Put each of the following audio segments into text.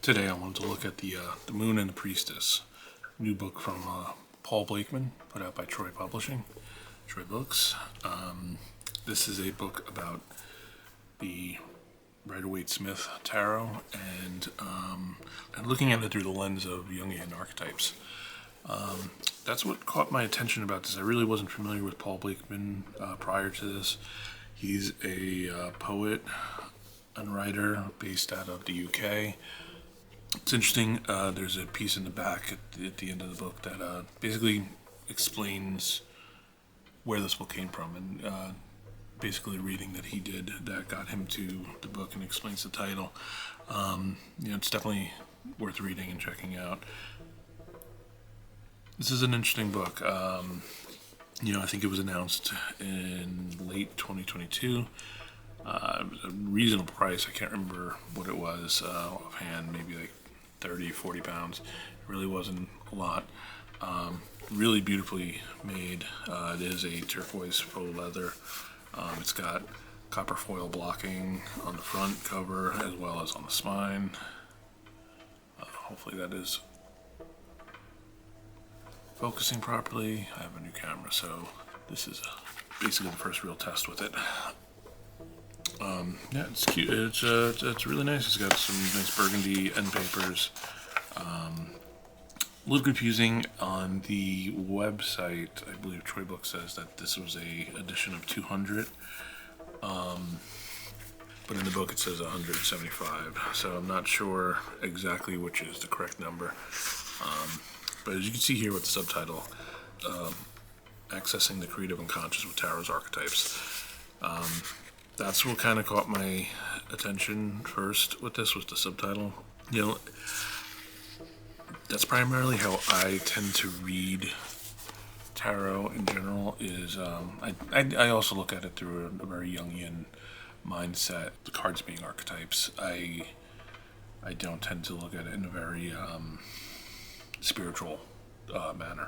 Today I wanted to look at the Moon and the Priestess, new book from Paull Blakeman, put out by Troy Publishing, Troy Books. This is a book about the Rider Waite Smith tarot and looking at it through the lens of Jungian archetypes. That's what caught my attention about this. I really wasn't familiar with Paull Blakeman prior to this. He's a poet and writer based out of the UK. It's interesting, there's a piece in the back at the end of the book that basically explains where this book came from, and basically reading that he did that got him to the book and explains the title. It's definitely worth reading and checking out. This is an interesting book. I think it was announced in late 2022. It was a reasonable price. I can't remember what it was offhand, maybe like 30, 40 pounds. It really wasn't a lot. Really beautifully made. It is a turquoise faux leather. It's got copper foil blocking on the front cover as well as on the spine. Hopefully that is focusing properly. I have a new camera, so this is basically the first real test with it. It's cute. It's really nice. It's got some nice burgundy end papers. A little confusing on the website. I believe Troy Book says that this was a edition of 200. But in the book it says 175. So I'm not sure exactly which is the correct number. But as you can see here with the subtitle, Accessing the Creative Unconscious with Tarot's Archetypes. That's what kind of caught my attention first with this, was the subtitle. That's primarily how I tend to read tarot in general. Is I also look at it through a very Jungian mindset, the cards being archetypes. I don't tend to look at it in a very spiritual manner.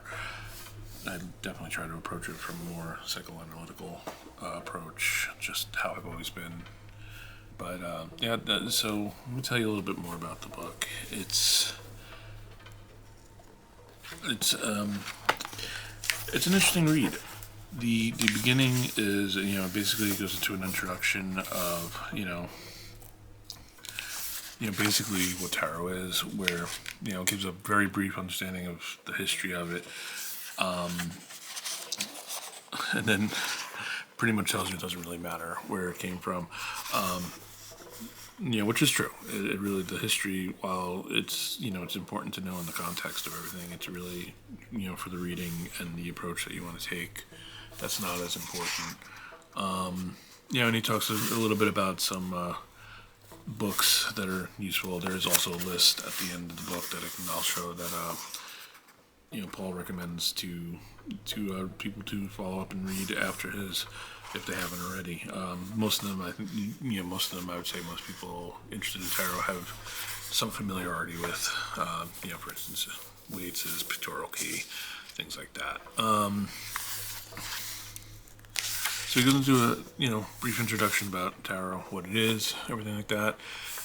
I definitely try to approach it from a more psychoanalytical approach, just how I've always been. But so let me tell you a little bit more about the book. It's an interesting read. The beginning is, basically it goes into an introduction of, basically what tarot is, where, it gives a very brief understanding of the history of it. And then pretty much tells you it doesn't really matter where it came from, which is true. It really, the history, while it's, it's important to know in the context of everything, it's really, for the reading and the approach that you want to take, that's not as important. And he talks a little bit about some books that are useful. There is also a list at the end of the book that I'll show that Paull recommends to people to follow up and read after his, if they haven't already. Most of them, I think, I would say most people interested in tarot have some familiarity with, for instance, Waite's pictorial key, things like that. So he goes into a, brief introduction about tarot, what it is, everything like that,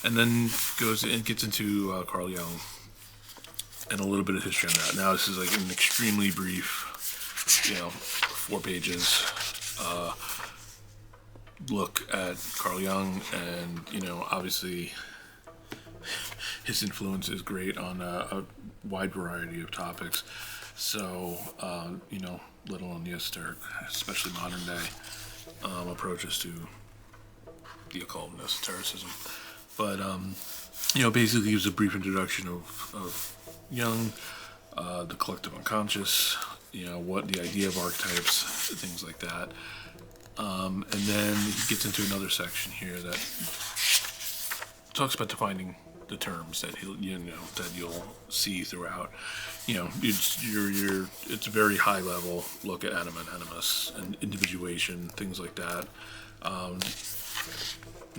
and then goes and gets into Carl Jung and a little bit of history on that. Now this is like an extremely brief, 4 pages look at Carl Jung, and obviously his influence is great on a wide variety of topics. So little on the esoteric, especially modern day approaches to the occult and esotericism. But basically gives a brief introduction of Jung, the collective unconscious, what the idea of archetypes, things like that. And then he gets into another section here that talks about defining the terms that that you'll see throughout. It's a very high level look at anima and animus and individuation, things like that. And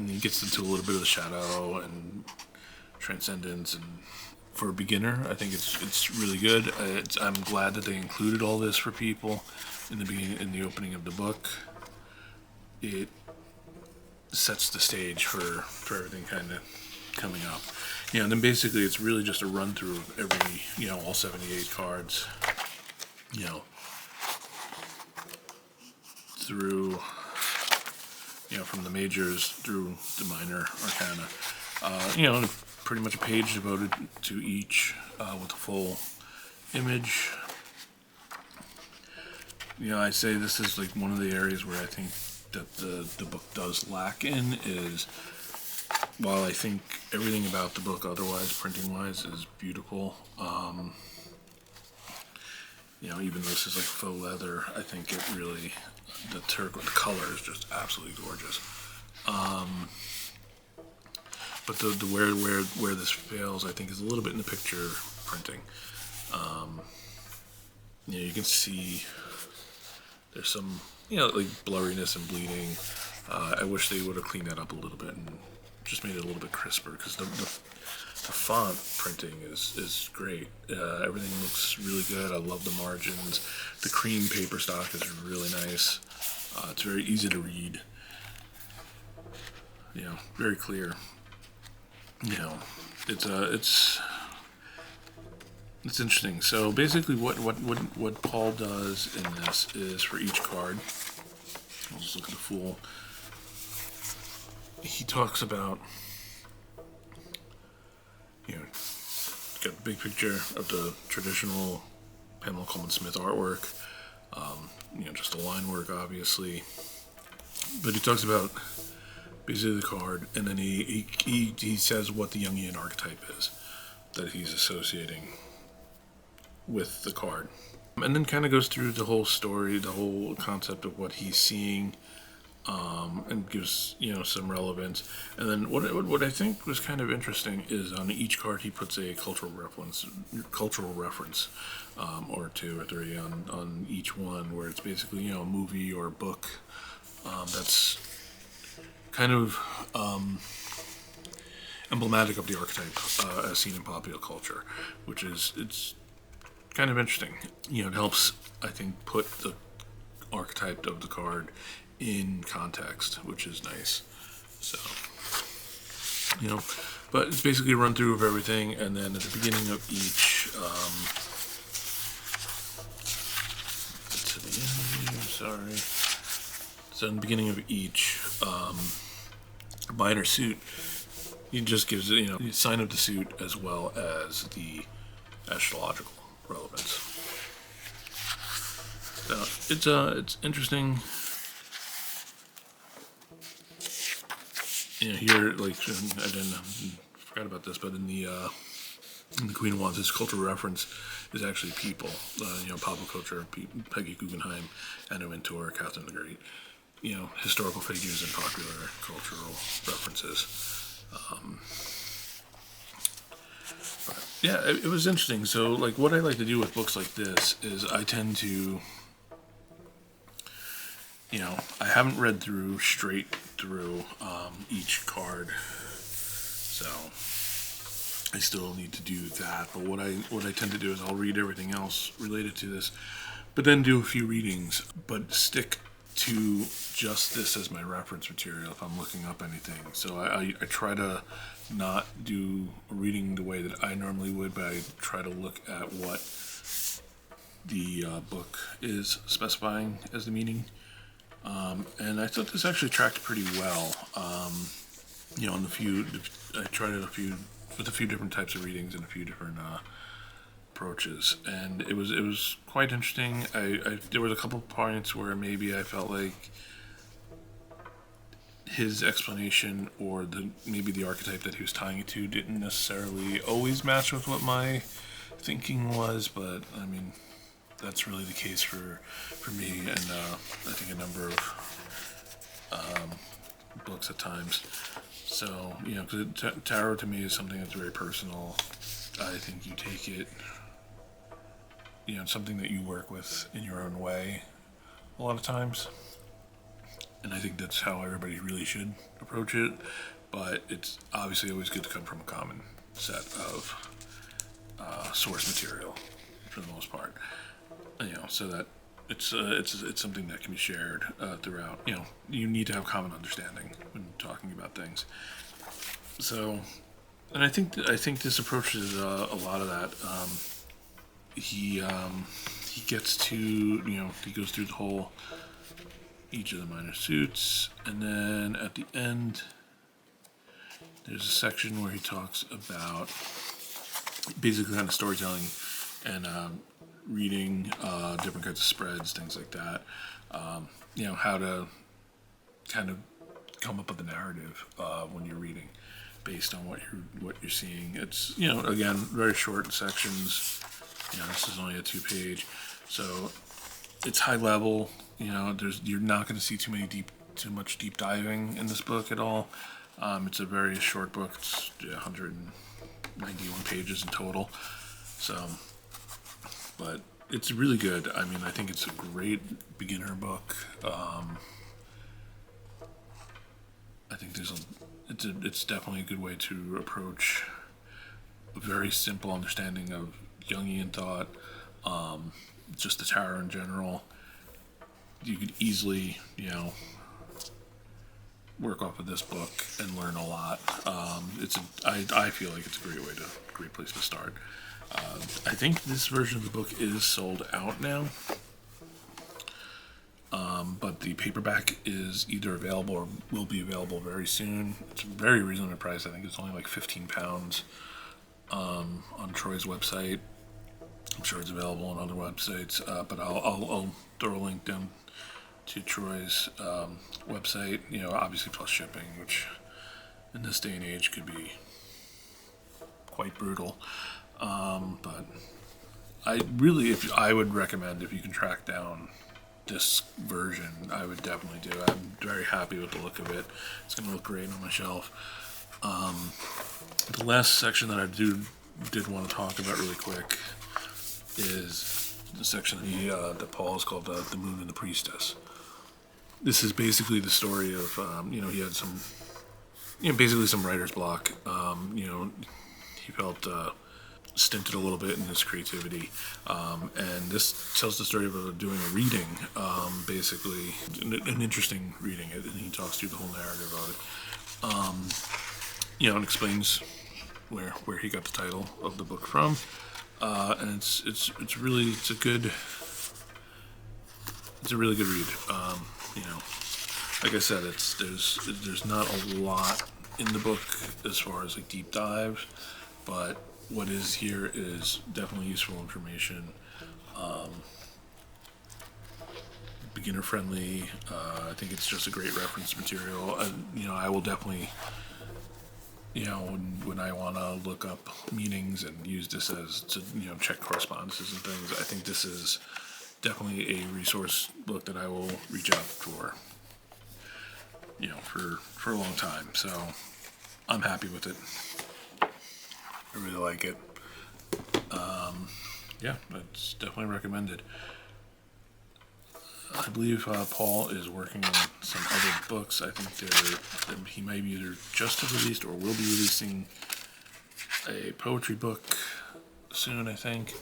he gets into a little bit of the shadow and transcendence, and for a beginner, I think it's really good. I'm glad that they included all this for people in the beginning, in the opening of the book. It sets the stage for everything kind of coming up. Yeah, and then basically it's really just a run through of every, all 78 cards, through, from the majors through the minor arcana. Pretty much a page devoted to each, with a full image. I say this is like one of the areas where I think that the book does lack in is, while I think everything about the book otherwise, printing-wise, is beautiful, even though this is like faux leather, I think it really, the color is just absolutely gorgeous. But the where this fails, I think, is a little bit in the picture printing. You can see there's some, like blurriness and bleeding. I wish they would have cleaned that up a little bit and just made it a little bit crisper, because the font printing is great. Everything looks really good. I love the margins. The cream paper stock is really nice. It's very easy to read. Very clear. It's interesting. So basically, what Paull does in this is, for each card, I'll just look at the full. He talks about, got the big picture of the traditional Pamela Colman Smith artwork, just the line work, obviously. But he talks about basically the card, and then he says what the Jungian archetype is that he's associating with the card, and then kind of goes through the whole story, the whole concept of what he's seeing, and gives some relevance. And then what I think was kind of interesting is, on each card he puts a cultural reference, or two or three on each one, where it's basically a movie or a book that's kind of emblematic of the archetype as seen in popular culture, which is, it's kind of interesting. It helps, I think, put the archetype of the card in context, which is nice. So, but it's basically a run through of everything, and then at the beginning of each, to the end here, sorry. So in the beginning of each minor suit, he just gives it, the sign of the suit as well as the astrological relevance. So it's interesting. Here, like, I forgot about this, but in the Queen of Wands, his cultural reference is actually people. Popular culture, Peggy Guggenheim, Anna Wintour, Catherine the Great. Historical figures and popular cultural references. But yeah, it was interesting. So, like, what I like to do with books like this is I tend to, I haven't read straight through each card, so I still need to do that. But what I tend to do is I'll read everything else related to this, but then do a few readings, but stick to just this as my reference material if I'm looking up anything. So I try to not do a reading the way that I normally would, but I try to look at what the book is specifying as the meaning. And I thought this actually tracked pretty well. In I tried it with a few different types of readings and a few different approaches, and it was quite interesting. There was a couple points where maybe I felt like his explanation, or maybe the archetype that he was tying it to, didn't necessarily always match with what my thinking was, but I mean, that's really the case for me, and I think a number of books at times. So, because tarot to me is something that's very personal. I think you take it, something that you work with in your own way a lot of times. And I think that's how everybody really should approach it. But it's obviously always good to come from a common set of source material, for the most part. So that it's something that can be shared throughout. You need to have common understanding when talking about things. So, And I think this approaches a lot of that. He gets to, he goes through the whole each of the minor suits, and then at the end there's a section where he talks about basically kind of storytelling and reading different kinds of spreads, things like that. How to kind of come up with a narrative when you're reading based on what you're seeing. It's again very short sections. This is only a 2-page, so it's high level. You're not going to see too much deep diving in this book at all. It's a very short book. It's 191 pages in total. So, but it's really good. I mean, I think it's a great beginner book. I think it's definitely a good way to approach a very simple understanding of Jungian thought, just the tarot in general. You could easily, work off of this book and learn a lot. I feel like it's a great place to start. I think this version of the book is sold out now, but the paperback is either available or will be available very soon. It's a very reasonable price. I think it's only like £15 on Troy's website. I'm sure it's available on other websites, but I'll throw a link down to Troy's website. Obviously plus shipping, which in this day and age could be quite brutal. But I would recommend, if you can track down this version, I would definitely do it. I'm very happy with the look of it. It's going to look great on my shelf. The last section that I did want to talk about really quick is the section that Paull has called the Moon and the Priestess. This is basically the story of, he had some, basically some writer's block. He felt stinted a little bit in his creativity. And this tells the story of doing a reading, basically, an interesting reading. And he talks through the whole narrative of it. And explains where he got the title of the book from. And it's a really good read. Like I said, there's not a lot in the book as far as like deep dive, but what is here is definitely useful information. Beginner friendly. I think it's just a great reference material. I will definitely, when I want to look up meanings and use this as to check correspondences and things, I think this is definitely a resource book that I will reach out for, for a long time. So I'm happy with it. I really like it. It's definitely recommended. I believe Paull is working on some other books. I think he might be either just released or will be releasing a poetry book soon, I think.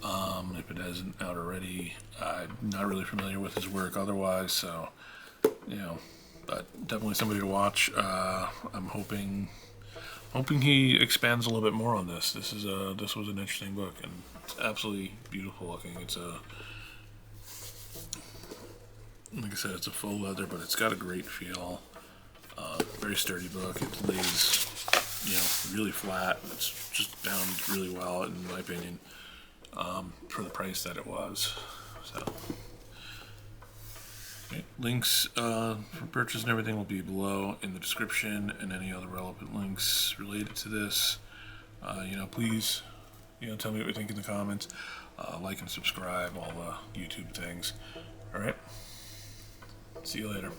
If it isn't out already, I'm not really familiar with his work otherwise, so, but definitely somebody to watch. I'm hoping he expands a little bit more on this. This was an interesting book, and it's absolutely beautiful looking. It's like I said, it's a faux leather, but it's got a great feel. Very sturdy book. It lays, really flat. It's just bound really well, in my opinion, for the price that it was. So, okay. Links for purchase and everything will be below in the description, and any other relevant links related to this. Please, tell me what you think in the comments. Like and subscribe, all the YouTube things. All right. See you later.